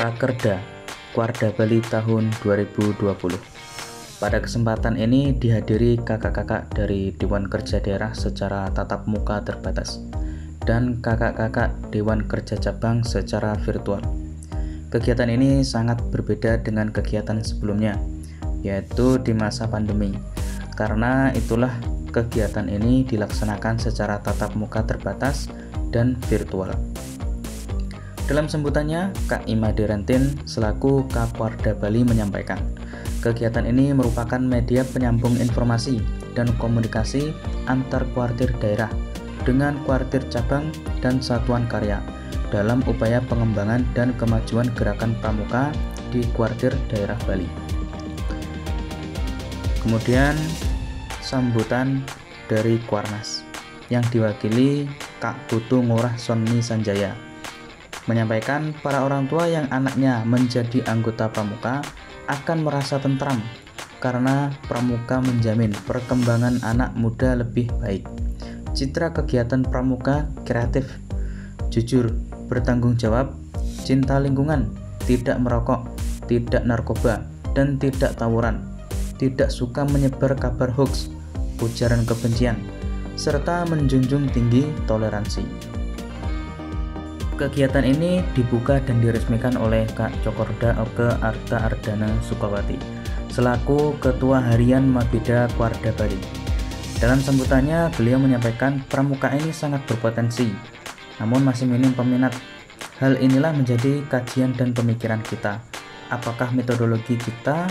Rakerda Kuarda Bali tahun 2020. Pada kesempatan ini dihadiri kakak-kakak dari Dewan Kerja Daerah secara tatap muka terbatas dan kakak-kakak Dewan Kerja Cabang secara virtual. Kegiatan ini sangat berbeda dengan kegiatan sebelumnya, yaitu di masa pandemi. Karena itulah kegiatan ini dilaksanakan secara tatap muka terbatas dan virtual. Dalam sambutannya, Kak Imade Rentin selaku Kapolda Bali menyampaikan, kegiatan ini merupakan media penyambung informasi dan komunikasi antar kuartir daerah dengan kuartir cabang dan satuan karya dalam upaya pengembangan dan kemajuan gerakan pramuka di kuartir daerah Bali. Kemudian sambutan dari Kuarnas yang diwakili Kak Putu Ngurah Sonni Sanjaya menyampaikan para orang tua yang anaknya menjadi anggota pramuka akan merasa tentram karena pramuka menjamin perkembangan anak muda lebih baik. Citra kegiatan pramuka kreatif, jujur, bertanggung jawab, cinta lingkungan, tidak merokok, tidak narkoba, dan tidak tawuran, tidak suka menyebar kabar hoax, ujaran kebencian, serta menjunjung tinggi toleransi. Kegiatan ini dibuka dan diresmikan oleh Kak Cokorda Oke Arta Ardana Sukawati selaku Ketua Harian Mabida Kuarda Bali. Dalam sambutannya, beliau menyampaikan pramuka ini sangat berpotensi, namun masih minim peminat. Hal inilah menjadi kajian dan pemikiran kita. Apakah metodologi kita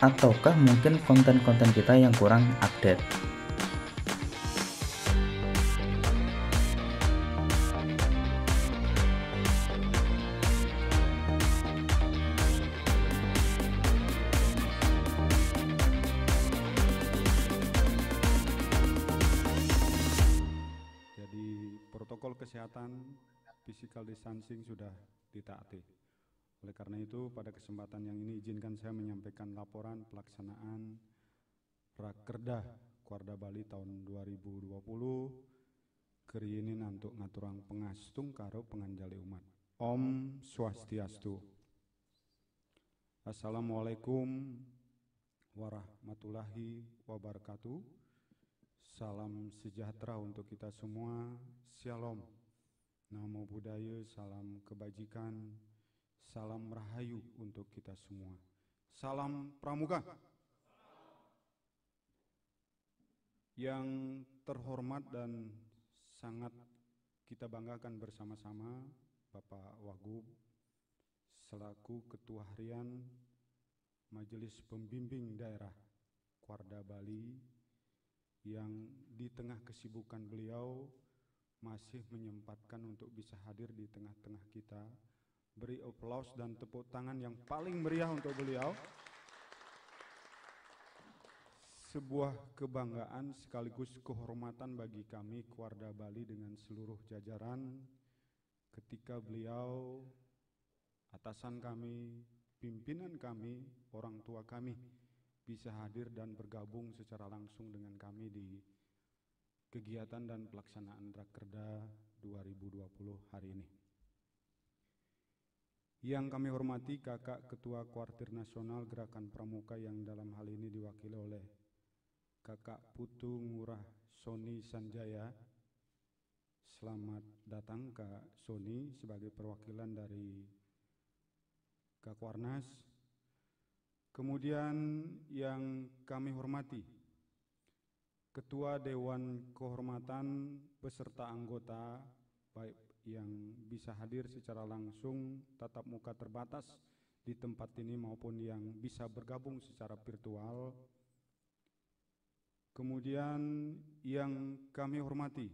ataukah mungkin konten-konten kita yang kurang update? Protokol kesehatan physical distancing sudah ditaati. Oleh karena itu, pada kesempatan yang ini izinkan saya menyampaikan laporan pelaksanaan Rakerda Kuarda Bali tahun 2020 keriinin untuk ngaturang pengastung karo penganjali umat. Om Swastiastu. Assalamualaikum warahmatullahi wabarakatuh. Salam sejahtera untuk kita semua. Shalom. Namo Buddhaya, salam kebajikan, salam rahayu untuk kita semua. Salam Pramuka. Yang terhormat dan sangat kita banggakan bersama-sama Bapak Wagub selaku Ketua Harian Majelis Pembimbing Daerah Kuarda Bali yang di tengah kesibukan beliau masih menyempatkan untuk bisa hadir di tengah-tengah kita. Beri aplaus dan tepuk tangan yang paling meriah untuk beliau. Sebuah kebanggaan sekaligus kehormatan bagi kami Kuarda Bali dengan seluruh jajaran ketika beliau, atasan kami, pimpinan kami, orang tua kami bisa hadir dan bergabung secara langsung dengan kami di kegiatan dan pelaksanaan Rakerda 2020 hari ini. Yang kami hormati Kakak Ketua Kuartir Nasional Gerakan Pramuka yang dalam hal ini diwakili oleh Kakak Putu Ngurah Sonni Sanjaya. Selamat datang Kak Sonni sebagai perwakilan dari Kak Kuarnas. Kemudian yang kami hormati Ketua Dewan Kehormatan beserta anggota baik yang bisa hadir secara langsung tatap muka terbatas di tempat ini maupun yang bisa bergabung secara virtual. Kemudian yang kami hormati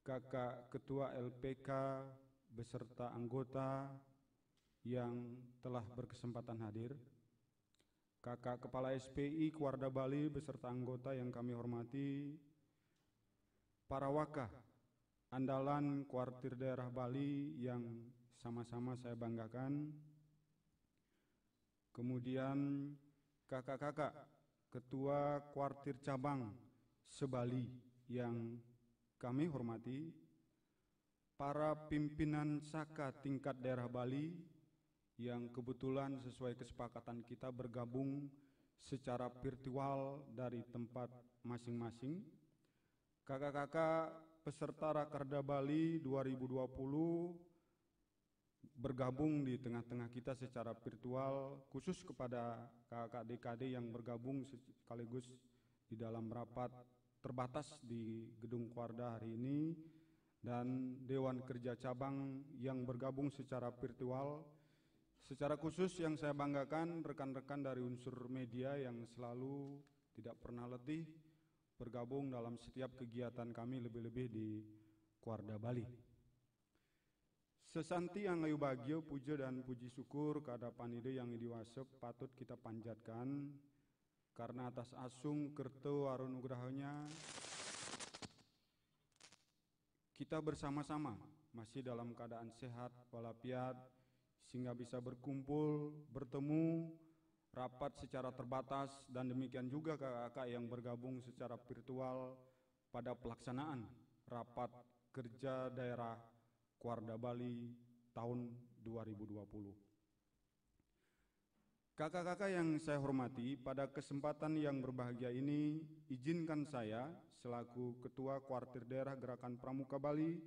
Kakak Ketua LPK beserta anggota yang telah berkesempatan hadir. Kakak Kepala SPI Kuarda Bali beserta anggota yang kami hormati, para wakah andalan Kuartir Daerah Bali yang sama-sama saya banggakan, kemudian kakak-kakak Ketua Kuartir Cabang se-Bali yang kami hormati, para pimpinan Saka tingkat daerah Bali yang kebetulan sesuai kesepakatan kita bergabung secara virtual dari tempat masing-masing. Kakak-kakak peserta Rakerda Bali 2020 bergabung di tengah-tengah kita secara virtual, khusus kepada kakak DKD yang bergabung sekaligus di dalam rapat terbatas di Gedung Kuarda hari ini, dan Dewan Kerja Cabang yang bergabung secara virtual. Secara khusus yang saya banggakan rekan-rekan dari unsur media yang selalu tidak pernah letih bergabung dalam setiap kegiatan kami, lebih-lebih di Kuarda Bali. Sesanti ang ayu bagyo, puja dan puji syukur kehadapan ide yang idiwasep patut kita panjatkan, karena atas asung kerto arun nugrahanya kita bersama-sama masih dalam keadaan sehat walafiat, sehingga bisa berkumpul, bertemu, rapat secara terbatas, dan demikian juga kakak-kakak yang bergabung secara virtual pada pelaksanaan rapat kerja daerah Kuarda Bali tahun 2020. Kakak-kakak yang saya hormati, pada kesempatan yang berbahagia ini, izinkan saya selaku Ketua Kuartir Daerah Gerakan Pramuka Bali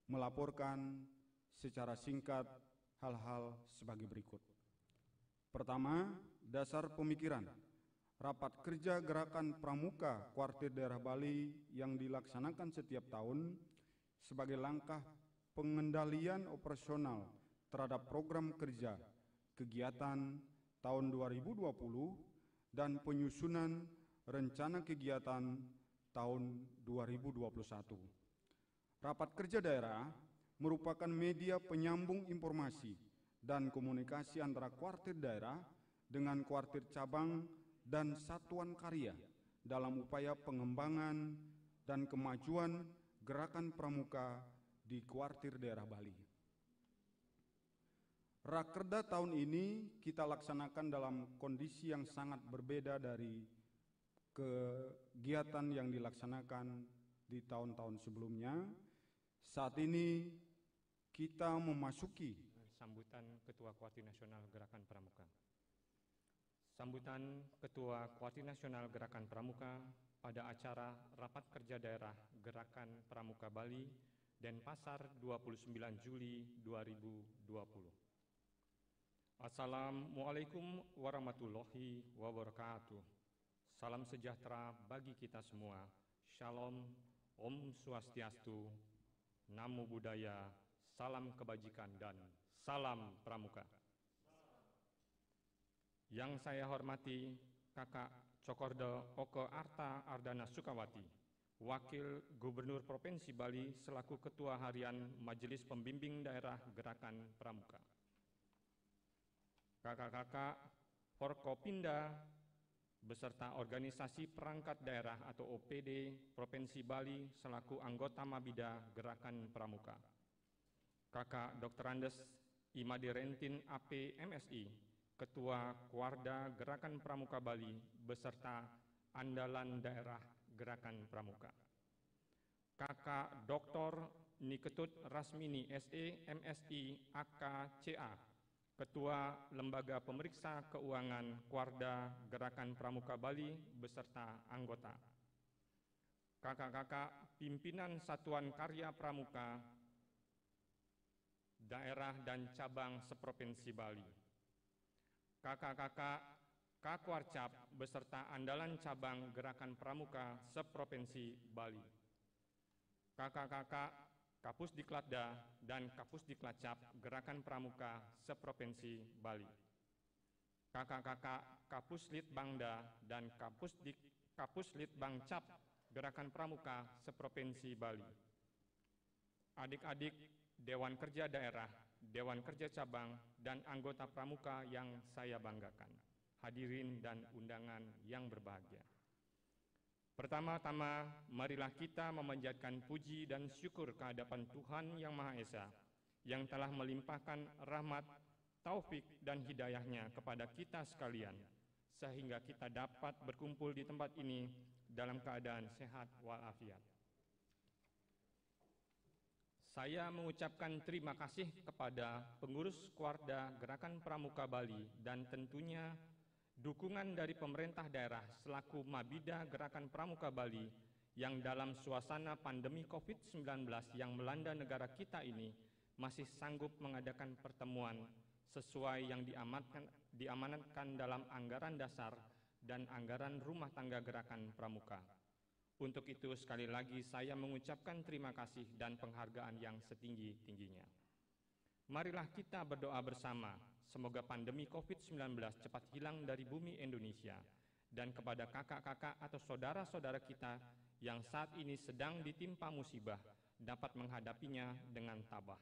melaporkan secara singkat hal-hal sebagai berikut. Pertama, dasar pemikiran rapat kerja Gerakan Pramuka Kuartir Daerah Bali yang dilaksanakan setiap tahun sebagai langkah pengendalian operasional terhadap program kerja kegiatan tahun 2020 dan penyusunan rencana kegiatan tahun 2021. Rapat kerja daerah merupakan media penyambung informasi dan komunikasi antara kuartir daerah dengan kuartir cabang dan satuan karya dalam upaya pengembangan dan kemajuan gerakan pramuka di kuartir daerah Bali. Rakerda tahun ini kita laksanakan dalam kondisi yang sangat berbeda dari kegiatan yang dilaksanakan di tahun-tahun sebelumnya. Saat ini kita memasuki sambutan Ketua Kuartir Nasional Gerakan Pramuka. Sambutan Ketua Kuartir Nasional Gerakan Pramuka pada acara Rapat Kerja Daerah Gerakan Pramuka Bali Denpasar 29 Juli 2020. Assalamualaikum warahmatullahi wabarakatuh. Salam sejahtera bagi kita semua. Shalom, Om Swastiastu, Namo Buddhaya, salam kebajikan dan salam pramuka. Yang saya hormati Kakak Cokordo Oke Arta Ardana Sukawati, Wakil Gubernur Provinsi Bali selaku Ketua Harian Majelis Pembimbing Daerah Gerakan Pramuka. Kakak-kakak Forkopinda beserta Organisasi Perangkat Daerah atau OPD Provinsi Bali selaku anggota Mabida Gerakan Pramuka. Kakak Dr. Andes Imade Rentin AP MSI, Ketua Kuarda Gerakan Pramuka Bali beserta Andalan Daerah Gerakan Pramuka. Kakak Dr. Niketut Rasmini SE MSI AKCA, Ketua Lembaga Pemeriksa Keuangan Kuarda Gerakan Pramuka Bali beserta anggota. Kakak-kakak pimpinan Satuan Karya Pramuka daerah dan cabang seprovinsi Bali. Kakak-kakak Kakwarcap beserta andalan cabang Gerakan Pramuka seprovinsi Bali. Kakak-kakak Kapusdiklatda dan Kapusdiklacap Gerakan Pramuka seprovinsi Bali. Kakak-kakak Kapuslitbangda dan Kapuslitbangcap Gerakan Pramuka seprovinsi Bali. Adik-adik Dewan Kerja Daerah, Dewan Kerja Cabang, dan anggota pramuka yang saya banggakan. Hadirin dan undangan yang berbahagia. Pertama-tama, marilah kita memanjatkan puji dan syukur kehadapan Tuhan Yang Maha Esa yang telah melimpahkan rahmat, taufik, dan hidayahnya kepada kita sekalian, sehingga kita dapat berkumpul di tempat ini dalam keadaan sehat walafiat. Saya mengucapkan terima kasih kepada pengurus Kuarda Gerakan Pramuka Bali dan tentunya dukungan dari pemerintah daerah selaku Mabida Gerakan Pramuka Bali yang dalam suasana pandemi COVID-19 yang melanda negara kita ini masih sanggup mengadakan pertemuan sesuai yang diamanatkan dalam anggaran dasar dan anggaran rumah tangga Gerakan Pramuka. Untuk itu sekali lagi saya mengucapkan terima kasih dan penghargaan yang setinggi-tingginya. Marilah kita berdoa bersama, semoga pandemi COVID-19 cepat hilang dari bumi Indonesia dan kepada kakak-kakak atau saudara-saudara kita yang saat ini sedang ditimpa musibah dapat menghadapinya dengan tabah.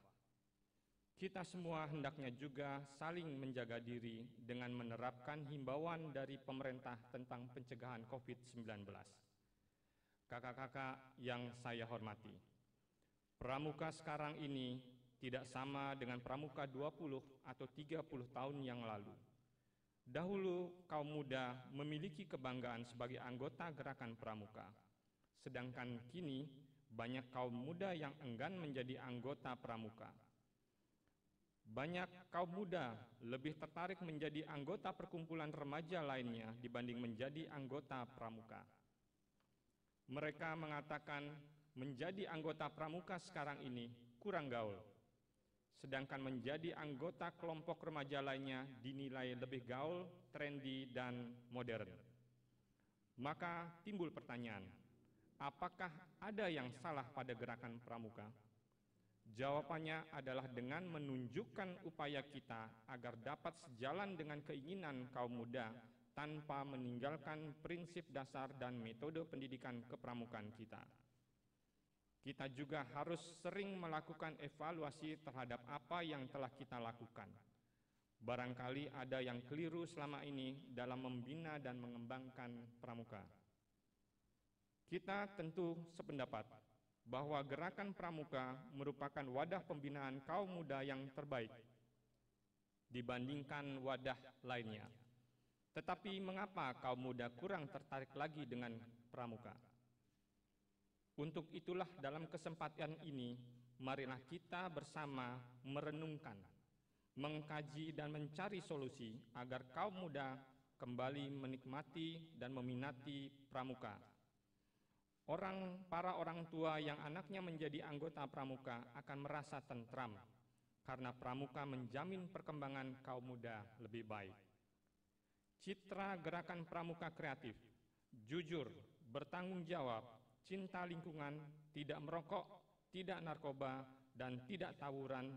Kita semua hendaknya juga saling menjaga diri dengan menerapkan himbauan dari pemerintah tentang pencegahan COVID-19. Kakak-kakak yang saya hormati, pramuka sekarang ini tidak sama dengan pramuka 20 atau 30 tahun yang lalu. Dahulu kaum muda memiliki kebanggaan sebagai anggota gerakan pramuka, sedangkan kini banyak kaum muda yang enggan menjadi anggota pramuka. Banyak kaum muda lebih tertarik menjadi anggota perkumpulan remaja lainnya dibanding menjadi anggota pramuka. Mereka mengatakan menjadi anggota pramuka sekarang ini kurang gaul, sedangkan menjadi anggota kelompok remaja lainnya dinilai lebih gaul, trendy, dan modern. Maka timbul pertanyaan, apakah ada yang salah pada gerakan pramuka? Jawabannya adalah dengan menunjukkan upaya kita agar dapat sejalan dengan keinginan kaum muda tanpa meninggalkan prinsip dasar dan metode pendidikan kepramukaan kita. Kita juga harus sering melakukan evaluasi terhadap apa yang telah kita lakukan. Barangkali ada yang keliru selama ini dalam membina dan mengembangkan pramuka. Kita tentu sependapat bahwa gerakan pramuka merupakan wadah pembinaan kaum muda yang terbaik dibandingkan wadah lainnya. Tetapi mengapa kaum muda kurang tertarik lagi dengan pramuka? Untuk itulah dalam kesempatan ini, marilah kita bersama merenungkan, mengkaji dan mencari solusi agar kaum muda kembali menikmati dan meminati pramuka. Para orang tua yang anaknya menjadi anggota pramuka akan merasa tentram karena pramuka menjamin perkembangan kaum muda lebih baik. Citra gerakan pramuka kreatif, jujur, bertanggung jawab, cinta lingkungan, tidak merokok, tidak narkoba, dan tidak tawuran,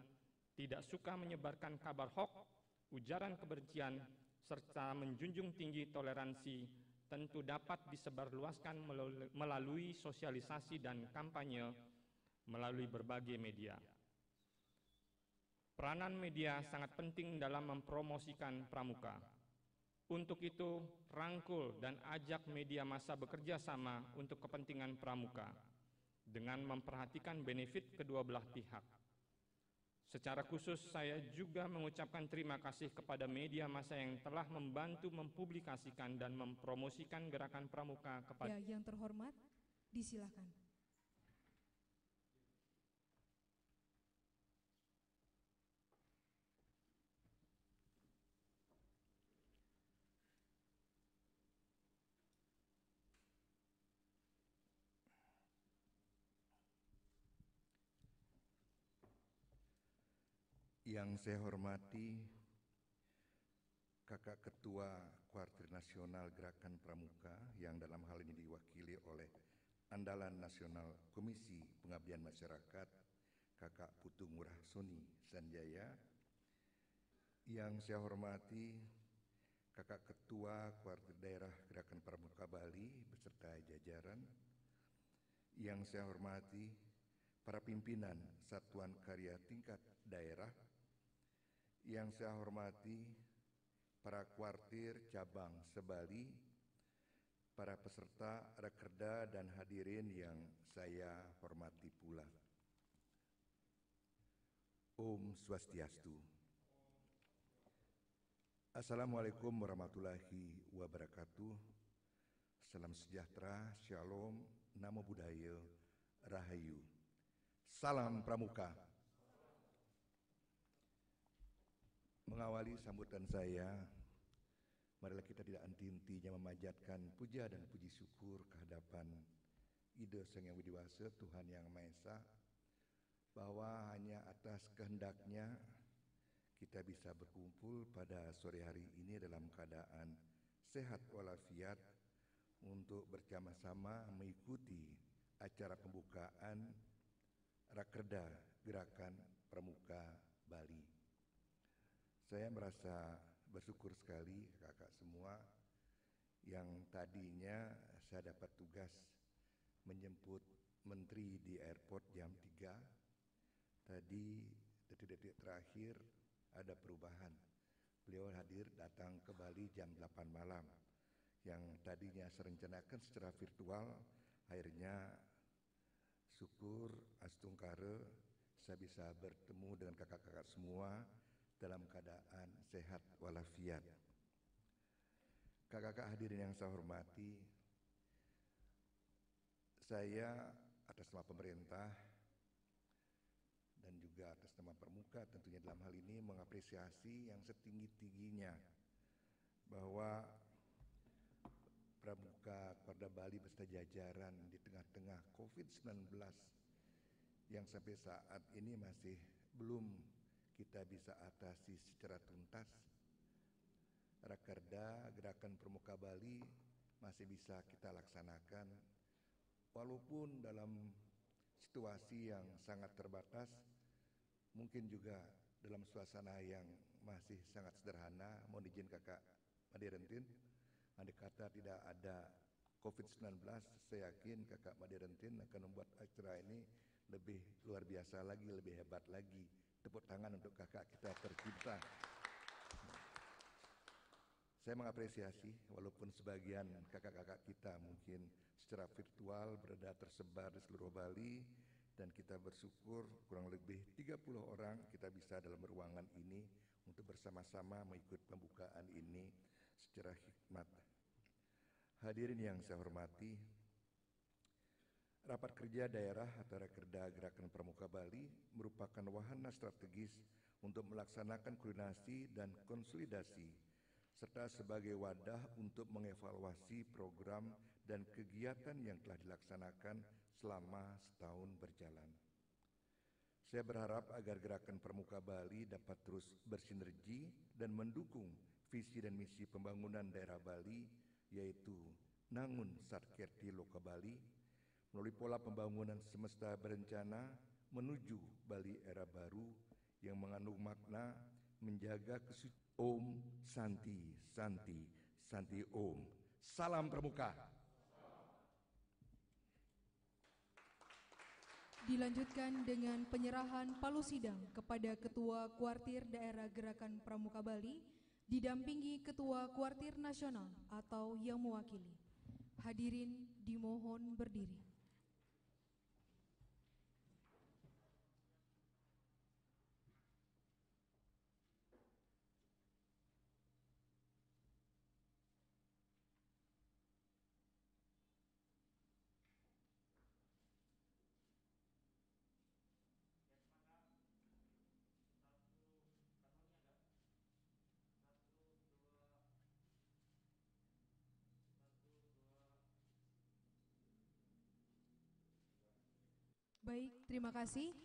tidak suka menyebarkan kabar hoax, ujaran kebencian, serta menjunjung tinggi toleransi, tentu dapat disebarluaskan melalui sosialisasi dan kampanye melalui berbagai media. Peranan media sangat penting dalam mempromosikan pramuka. Untuk itu, rangkul dan ajak media massa bekerja sama untuk kepentingan pramuka dengan memperhatikan benefit kedua belah pihak. Secara khusus, saya juga mengucapkan terima kasih kepada media massa yang telah membantu mempublikasikan dan mempromosikan gerakan pramuka kepada... Ya, yang terhormat, disilakan. Yang saya hormati Kakak Ketua Kuartir Nasional Gerakan Pramuka yang dalam hal ini diwakili oleh Andalan Nasional Komisi Pengabdian Masyarakat Kakak Putu Ngurah Soni Sanjaya. Yang saya hormati Kakak Ketua Kuartir Daerah Gerakan Pramuka Bali beserta jajaran. Yang saya hormati para pimpinan Satuan Karya Tingkat Daerah. Yang saya hormati para kuartir cabang se-Bali, para peserta Rakerda dan hadirin yang saya hormati pula. Om Swastiastu. Assalamualaikum warahmatullahi wabarakatuh. Salam sejahtera, shalom, namo buddhaya, rahayu. Salam Pramuka. Mengawali sambutan saya, marilah kita tidak henti-hentinya memanjatkan puja dan puji syukur kehadapan Ida Sang Yang Widi Wasa, Tuhan Yang Maha Esa, bahwa hanya atas kehendaknya kita bisa berkumpul pada sore hari ini dalam keadaan sehat walafiat untuk bersama-sama mengikuti acara pembukaan Rakerda Gerakan Pramuka Bali. Saya merasa bersyukur sekali kakak semua yang tadinya saya dapat tugas menjemput menteri di airport jam 3. Tadi detik-detik terakhir ada perubahan. Beliau hadir datang ke Bali jam 8 malam. Yang tadinya saya rencanakan secara virtual, akhirnya syukur astungkara saya bisa bertemu dengan kakak-kakak semua dalam keadaan sehat walafiat. Kakak-kakak hadirin yang saya hormati, saya atas nama pemerintah dan juga atas nama Pramuka tentunya dalam hal ini mengapresiasi yang setinggi-tingginya bahwa Pramuka Korda Bali beserta jajaran di tengah-tengah COVID-19 yang sampai saat ini masih belum kita bisa atasi secara tuntas. Rakerda Gerakan Pramuka Bali masih bisa kita laksanakan walaupun dalam situasi yang sangat terbatas, mungkin juga dalam suasana yang masih sangat sederhana. Mohon izin kakak Made Rentin, andai kata tidak ada COVID-19, saya yakin kakak Made Rentin akan membuat acara ini lebih luar biasa lagi, lebih hebat lagi. Tepuk tangan untuk kakak kita tercinta. Saya mengapresiasi walaupun sebagian kakak-kakak kita mungkin secara virtual berada tersebar di seluruh Bali, dan kita bersyukur kurang lebih 30 orang kita bisa dalam ruangan ini untuk bersama-sama mengikuti pembukaan ini secara hikmat. Hadirin yang saya hormati, Rapat Kerja Daerah atau Rakerda Gerakan Pramuka Bali merupakan wahana strategis untuk melaksanakan koordinasi dan konsolidasi serta sebagai wadah untuk mengevaluasi program dan kegiatan yang telah dilaksanakan selama setahun berjalan. Saya berharap agar Gerakan Pramuka Bali dapat terus bersinergi dan mendukung visi dan misi pembangunan daerah Bali, yaitu Nangun Satkerti Loka Bali, melalui pola pembangunan semesta berencana menuju Bali era baru yang mengandung makna menjaga kesucian. Om Santi Santi Santi Om. Salam Pramuka. Dilanjutkan dengan penyerahan palu sidang kepada Ketua Kuartir Daerah Gerakan Pramuka Bali, didampingi Ketua Kuartir Nasional atau yang mewakili. Hadirin dimohon berdiri. Baik, terima kasih.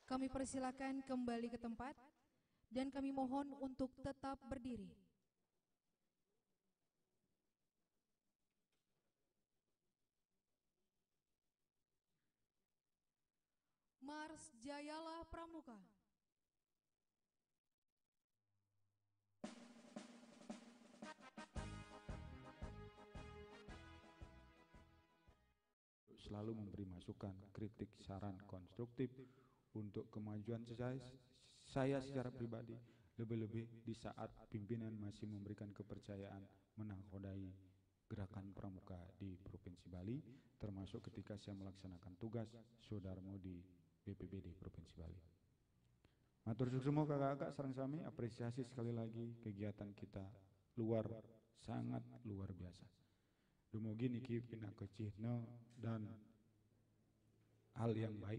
Kami persilakan kembali ke tempat dan kami mohon untuk tetap berdiri. Mars Jayalah Pramuka. Selalu memberi masukan, kritik, saran konstruktif untuk kemajuan saya secara pribadi, lebih-lebih di saat pimpinan masih memberikan kepercayaan menakodai Gerakan Pramuka di Provinsi Bali, termasuk ketika saya melaksanakan tugas Sodarmo di BPBD Provinsi Bali. Matur suwun semua kakak-kakak sareng sami, apresiasi sekali lagi kegiatan kita sangat luar biasa. Dumugi niki pinakecihna dan hal yang baik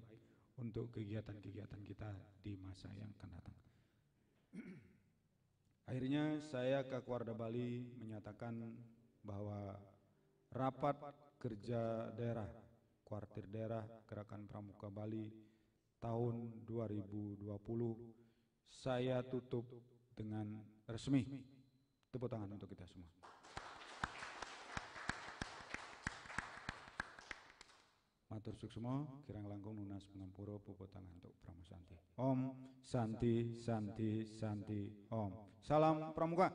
untuk kegiatan-kegiatan kita di masa yang akan datang. Akhirnya saya Kakwarda Bali menyatakan bahwa rapat kerja daerah, kuartir daerah Gerakan Pramuka Bali tahun 2020 saya tutup dengan resmi. Tepuk tangan untuk kita semua. Matur suksmo, kirang langkung nunas pengampura puput tangan untuk Pramusanti. Om Santi Santi Santi Om. Salam Pramuka.